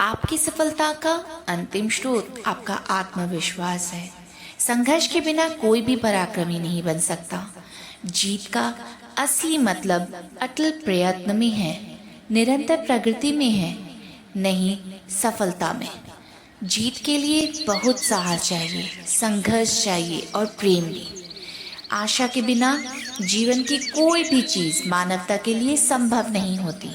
आपकी सफलता का अंतिम स्रोत आपका आत्मविश्वास है। संघर्ष के बिना कोई भी पराक्रमी नहीं बन सकता। जीत का असली मतलब अटल प्रयत्न में है, निरंतर प्रगति में है, नहीं सफलता में। जीत के लिए बहुत साहस चाहिए, संघर्ष चाहिए और प्रेम भी। आशा के बिना जीवन की कोई भी चीज मानवता के लिए संभव नहीं होती।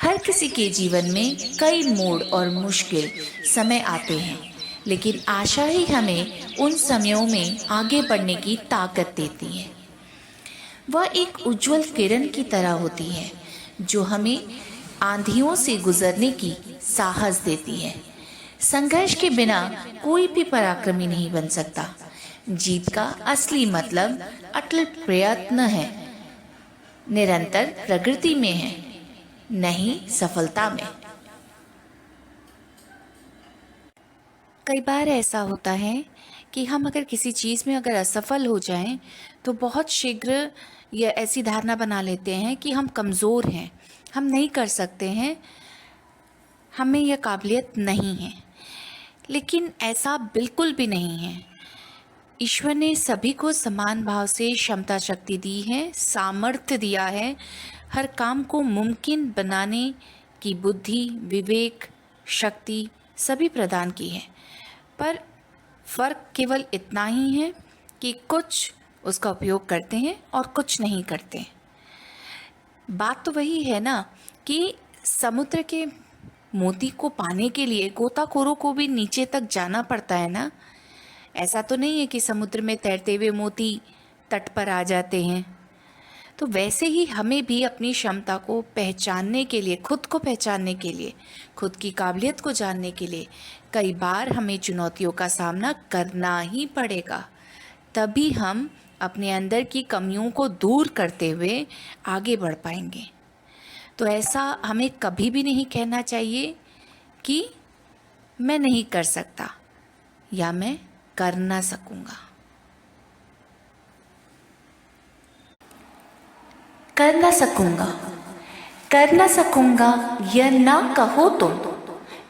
हर किसी के जीवन में कई मोड़ और मुश्किल समय आते हैं, लेकिन आशा ही हमें उन समयों में आगे बढ़ने की ताकत देती है। वह एक उज्जवल किरण की तरह होती है जो हमें आंधियों से गुजरने की साहस देती है। संघर्ष के बिना कोई भी पराक्रमी नहीं बन सकता। जीत का असली मतलब अटल प्रयत्न है, निरंतर प्रगति में है, नहीं सफलता में। कई बार ऐसा होता है कि हम अगर किसी चीज़ में अगर असफल हो जाएं तो बहुत शीघ्र यह ऐसी धारणा बना लेते हैं कि हम कमज़ोर हैं, हम नहीं कर सकते हैं, हमें यह काबिलियत नहीं है। लेकिन ऐसा बिल्कुल भी नहीं है। ईश्वर ने सभी को समान भाव से क्षमता शक्ति दी है, सामर्थ्य दिया है, हर काम को मुमकिन बनाने की बुद्धि, विवेक, शक्ति सभी प्रदान की है। पर फर्क केवल इतना ही है कि कुछ उसका उपयोग करते हैं और कुछ नहीं करते। बात तो वही है ना कि समुद्र के मोती को पाने के लिए गोताखोरों को भी नीचे तक जाना पड़ता है ना। ऐसा तो नहीं है कि समुद्र में तैरते हुए मोती तट पर आ जाते हैं। तो वैसे ही हमें भी अपनी क्षमता को पहचानने के लिए, खुद को पहचानने के लिए, खुद की काबिलियत को जानने के लिए कई बार हमें चुनौतियों का सामना करना ही पड़ेगा। तभी हम अपने अंदर की कमियों को दूर करते हुए आगे बढ़ पाएंगे। तो ऐसा हमें कभी भी नहीं कहना चाहिए कि मैं नहीं कर सकता या मैं कर ना सकूंगा। कर ना सकूंगा, कर ना सकूंगा यह ना कहो तुम,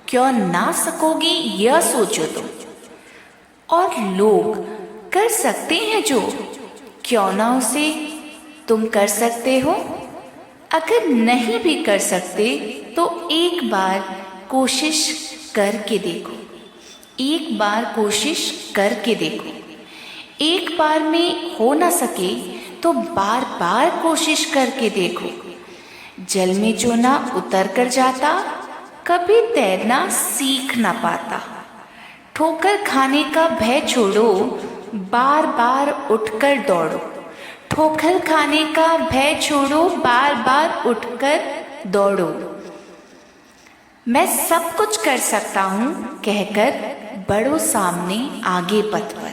क्यों ना सकोगी यह सोचो तुम। और लोग कर सकते हैं जो, क्यों ना उसे तुम कर सकते हो। अगर नहीं भी कर सकते तो एक बार कोशिश करके देखो, एक बार कोशिश करके देखो। एक बार में हो ना सके तो बार बार कोशिश करके देखो। जल में जो ना उतर कर जाता, कभी तैरना सीख ना पाता। ठोकर खाने का भय छोड़ो, बार बार उठकर दौड़ो। ठोकर खाने का भय छोड़ो, बार बार उठकर दौड़ो। मैं सब कुछ कर सकता हूँ कहकर बढ़ो सामने आगे पथ पर।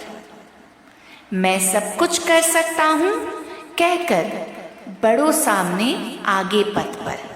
मैं सब कुछ कर सकता हूँ कहकर बढ़ो सामने आगे पथ पर।